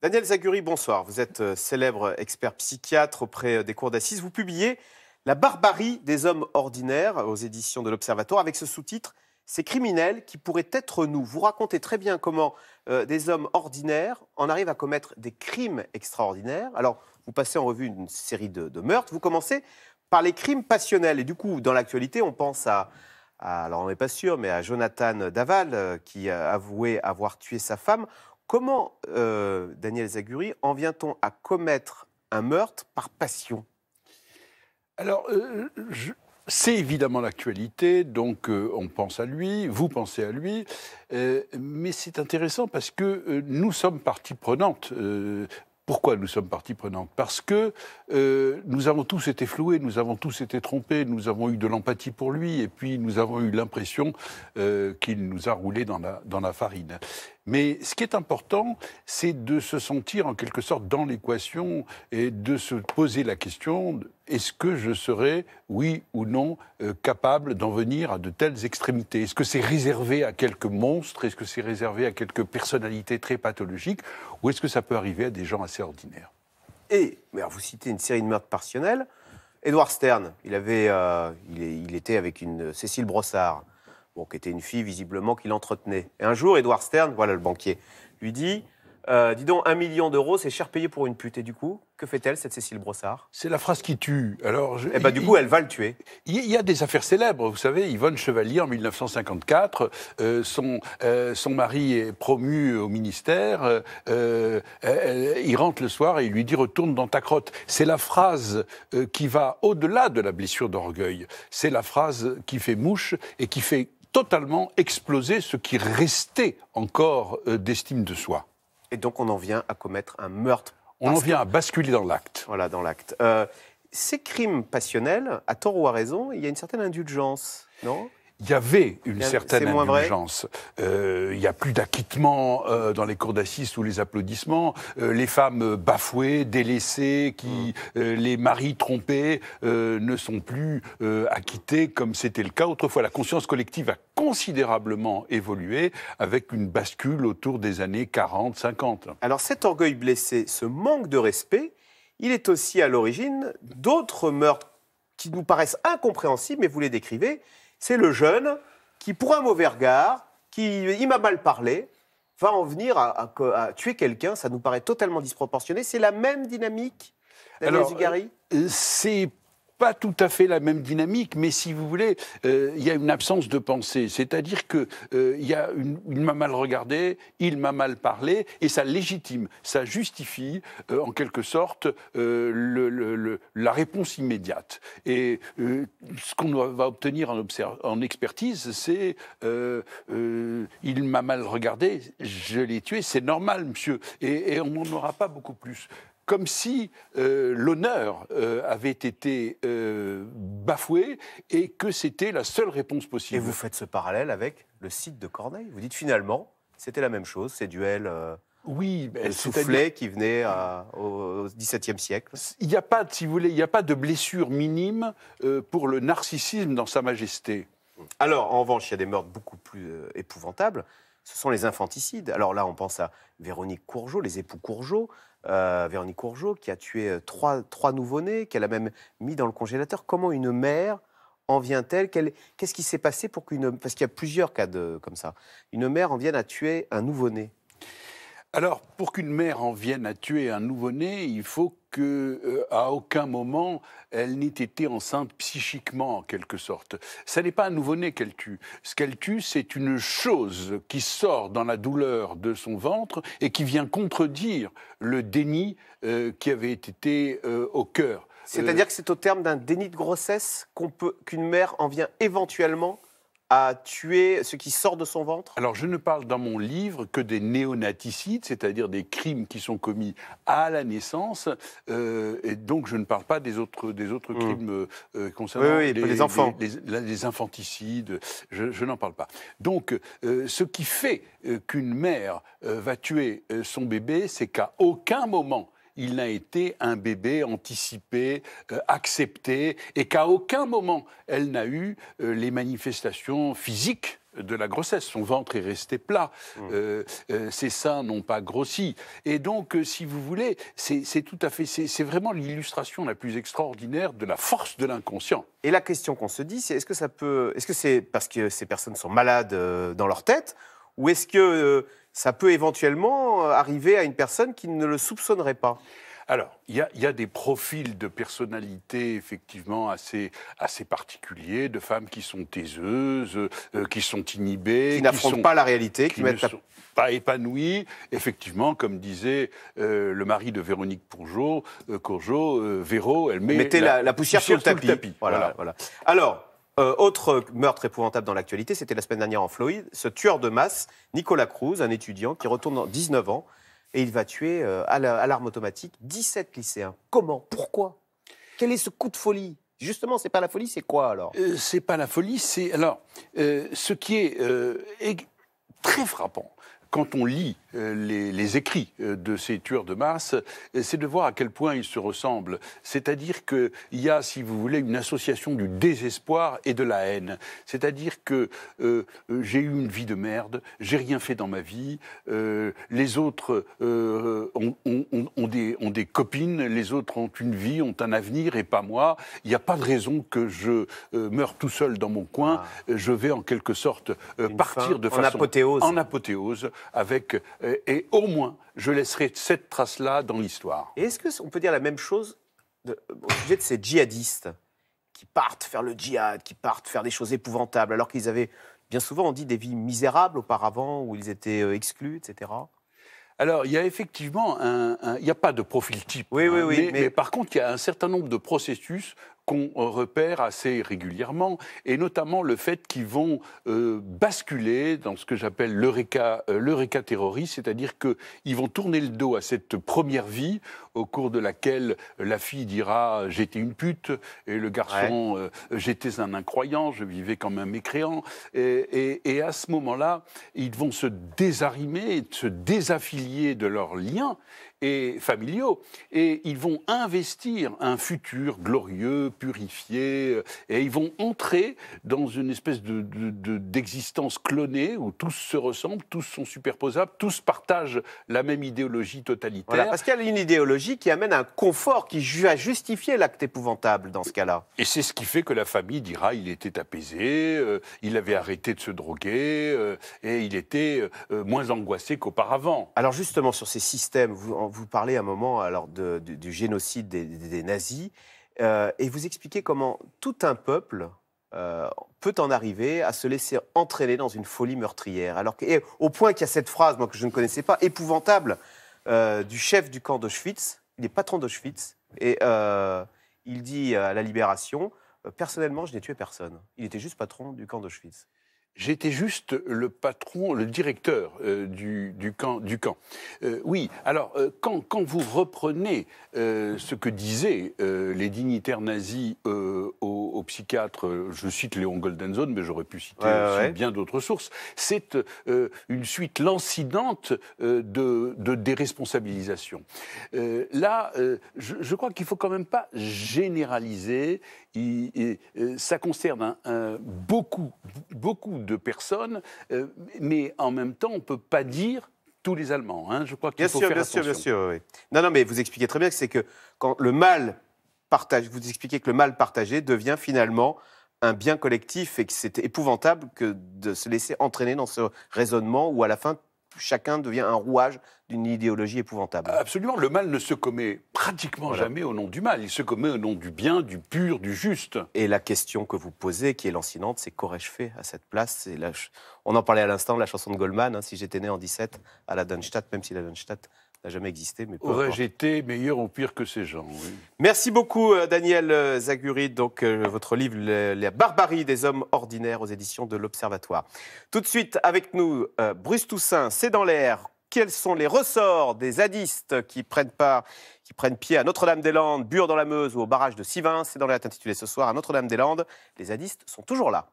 Daniel Zaguri, bonsoir. Vous êtes célèbre expert psychiatre auprès des cours d'assises. Vous publiez La barbarie des hommes ordinaires aux éditions de l'Observatoire avec ce sous-titre « Ces criminels qui pourraient être nous ». Vous racontez très bien comment des hommes ordinaires en arrivent à commettre des crimes extraordinaires. Alors, vous passez en revue une série de meurtres. Vous commencez par les crimes passionnels. Et du coup, dans l'actualité, on pense alors on n'est pas sûr, mais à Jonathan Daval, qui a avoué avoir tué sa femme. Comment, Daniel Zaguri, en vient-on à commettre un meurtre par passion? Alors, c'est évidemment l'actualité, donc on pense à lui, vous pensez à lui, mais c'est intéressant parce que nous sommes partie prenante. Pourquoi nous sommes partie prenante? Parce que nous avons tous été floués, nous avons tous été trompés, nous avons eu de l'empathie pour lui, et puis nous avons eu l'impression qu'il nous a roulés dans la farine. Mais ce qui est important, c'est de se sentir en quelque sorte dans l'équation et de se poser la question, est-ce que je serais, oui ou non, capable d'en venir à de telles extrémités? Est-ce que c'est réservé à quelques monstres? Est-ce que c'est réservé à quelques personnalités très pathologiques? Ou est-ce que ça peut arriver à des gens assez ordinaires? Mais alors vous citez une série de meurtres passionnels. Edward Stern, il était avec une Cécile Brossard, qui était une fille visiblement qu'il entretenait. Et un jour, Edward Stern, voilà le banquier, lui dit dis donc, 1 million d'euros, c'est cher payé pour une pute. Et du coup, que fait-elle, cette Cécile Brossard? C'est la phrase qui tue. Alors, du coup, elle va le tuer. Il y a des affaires célèbres, vous savez, Yvonne Chevalier, en 1954, son mari est promu au ministère, il rentre le soir et il lui dit « retourne dans ta crotte ». C'est la phrase qui va au-delà de la blessure d'orgueil. C'est la phrase qui fait mouche et qui fait totalement exploser ce qui restait encore d'estime de soi. Et donc on en vient à commettre un meurtre. On en vient à basculer dans l'acte. Voilà, dans l'acte. Ces crimes passionnels, à tort ou à raison, il y a une certaine indulgence, non ? Il y avait une certaine indulgence. Il n'y a plus d'acquittement dans les cours d'assises sous les applaudissements. Les femmes bafouées, délaissées, les maris trompés ne sont plus acquittées comme c'était le cas autrefois. La conscience collective a considérablement évolué avec une bascule autour des années 40, 50. Alors cet orgueil blessé, ce manque de respect, il est aussi à l'origine d'autres meurtres qui nous paraissent incompréhensibles, mais vous les décrivez. C'est le jeune qui, pour un mauvais regard, il m'a mal parlé, va en venir à tuer quelqu'un. Ça nous paraît totalement disproportionné. C'est la même dynamique, Daniel Zaguri ? C'est pas tout à fait la même dynamique, mais si vous voulez, il y a une absence de pensée. C'est-à-dire que il m'a mal regardé, il m'a mal parlé, et ça légitime, ça justifie, en quelque sorte, la réponse immédiate. Et ce qu'on va obtenir en expertise, c'est il m'a mal regardé, je l'ai tué, c'est normal, monsieur. Et on n'en aura pas beaucoup plus. Comme si l'honneur avait été bafoué et que c'était la seule réponse possible. Et vous faites ce parallèle avec le Cid de Corneille. Vous dites finalement, c'était la même chose, ces duels soufflets qui venaient au XVIIe siècle. Il n'y a pas, si vous voulez, il n'y a pas de blessure minime pour le narcissisme dans sa majesté. Alors, en revanche, il y a des meurtres beaucoup plus épouvantables. Ce sont les infanticides. Alors là, on pense à Véronique Courgeot, les époux Courgeot. Véronique Courgeot qui a tué trois nouveau-nés, qu'elle a même mis dans le congélateur. Comment une mère en vient-elle? Qu'est-ce qui s'est passé pour parce qu'il y a plusieurs cas comme ça. Une mère en vienne à tuer un nouveau-né. Alors, pour qu'une mère en vienne à tuer un nouveau-né, il faut qu'à aucun moment, elle n'ait été enceinte psychiquement, en quelque sorte. Ce n'est pas un nouveau-né qu'elle tue. Ce qu'elle tue, c'est une chose qui sort dans la douleur de son ventre et qui vient contredire le déni qui avait été au cœur. C'est-à-dire que c'est au terme d'un déni de grossesse qu'une mère en vient éventuellement à tuer ce qui sort de son ventre? Alors, je ne parle dans mon livre que des néonaticides, c'est-à-dire des crimes qui sont commis à la naissance, et donc je ne parle pas des autres crimes concernant les enfants. Les infanticides, je n'en parle pas. Donc, ce qui fait qu'une mère va tuer son bébé, c'est qu'à aucun moment il n'a été un bébé anticipé, accepté, et qu'à aucun moment elle n'a eu les manifestations physiques de la grossesse. Son ventre est resté plat, ses seins n'ont pas grossi. Et donc, si vous voulez, c'est tout à fait, c'est vraiment l'illustration la plus extraordinaire de la force de l'inconscient. Et la question qu'on se dit, c'est est-ce que c'est parce que ces personnes sont malades dans leur tête, ou est-ce que ça peut éventuellement arriver à une personne qui ne le soupçonnerait pas? Alors, il y a des profils de personnalité effectivement assez particuliers, de femmes qui sont taiseuses, qui sont inhibées, Qui n'affrontent pas la réalité, qui ne mettent sont pas épanouies. Effectivement, comme disait le mari de Véronique Courgeot, Véro, elle mettez la poussière sur le tapis. Voilà. Alors, autre meurtre épouvantable dans l'actualité, c'était la semaine dernière en Floride, ce tueur de masse, Nicolas Cruz, un étudiant qui retourne dans 19 ans, et il va tuer à l'arme automatique 17 lycéens. Comment? Pourquoi? Quel est ce coup de folie? Justement, c'est pas la folie, c'est quoi alors? C'est pas la folie, c'est... Alors, ce qui est très frappant, quand on lit les écrits de ces tueurs de masse, c'est de voir à quel point ils se ressemblent. C'est-à-dire qu'il y a, si vous voulez, une association du désespoir et de la haine. C'est-à-dire que j'ai eu une vie de merde, j'ai rien fait dans ma vie, les autres ont des copines, les autres ont une vie, ont un avenir et pas moi. Il n'y a pas de raison que je meure tout seul dans mon coin. Je vais en quelque sorte partir de façon... En apothéose, avec... et au moins, je laisserai cette trace-là dans l'histoire. Et est-ce qu'on peut dire la même chose au sujet de ces djihadistes qui partent faire le djihad, qui partent faire des choses épouvantables, alors qu'ils avaient, bien souvent, on dit, des vies misérables auparavant, où ils étaient exclus, etc. Alors, il y a effectivement il n'y a pas de profil type. Oui, mais par contre, il y a un certain nombre de processus qu'on repère assez régulièrement, et notamment le fait qu'ils vont basculer dans ce que j'appelle l'eureka terroriste, c'est-à-dire qu'ils vont tourner le dos à cette première vie au cours de laquelle la fille dira « j'étais une pute » et le garçon j'étais un incroyant, je vivais comme un mécréant ». Et à ce moment-là, ils vont se désarimer, se désaffilier de leurs liens et familiaux, et ils vont investir un futur glorieux, purifié, et ils vont entrer dans une espèce d'existence clonée où tous se ressemblent, tous sont superposables, tous partagent la même idéologie totalitaire. Voilà, parce qu'il y a une idéologie qui amène un confort qui a justifié l'acte épouvantable dans ce cas-là. Et c'est ce qui fait que la famille dira il était apaisé, il avait arrêté de se droguer, et il était moins angoissé qu'auparavant. Alors justement, sur ces systèmes, vous parlez à un moment alors, du génocide des nazis, et vous expliquez comment tout un peuple peut en arriver à se laisser entraîner dans une folie meurtrière. Alors au point qu'il y a cette phrase, moi, que je ne connaissais pas, épouvantable, du chef du camp d'Auschwitz, il est patron d'Auschwitz, et il dit à la Libération, personnellement, je n'ai tué personne. Il était juste patron du camp d'Auschwitz. J'étais juste le patron, le directeur du camp. Oui, alors, quand vous reprenez ce que disaient les dignitaires nazis aux psychiatres, je cite Léon Goldensohn, mais j'aurais pu citer aussi bien d'autres sources, c'est une suite lancinante de déresponsabilisation. Là, je crois qu'il ne faut quand même pas généraliser. Ça concerne beaucoup de personnes, mais en même temps, on ne peut pas dire tous les Allemands. Hein. Je crois qu'il faut faire attention. Bien sûr, oui. Non, mais vous expliquez très bien que c'est que quand le mal partagé, vous expliquez que le mal partagé devient finalement un bien collectif et que c'est épouvantable que de se laisser entraîner dans ce raisonnement où à la fin, chacun devient un rouage d'une idéologie épouvantable. Absolument. Le mal ne se commet pratiquement jamais au nom du mal. Il se commet au nom du bien, du pur, du juste. Et la question que vous posez, qui est lancinante, c'est qu'aurais-je fait à cette place? On en parlait à l'instant, la chanson de Goldman, hein, si j'étais né en 17 à la Darmstadt, même si la Darmstadt n'a jamais existé. Mais aurais-je été meilleur ou pire que ces gens? Oui. Merci beaucoup, Daniel Zaguri. Donc, votre livre, La barbarie des hommes ordinaires, aux éditions de l'Observatoire. Tout de suite, avec nous, Bruce Toussaint, C'est dans l'air. Quels sont les ressorts des zadistes qui prennent pied à Notre-Dame-des-Landes, Bure dans la Meuse ou au barrage de Sivins? C'est dans l'air intitulé ce soir à Notre-Dame-des-Landes. Les zadistes sont toujours là.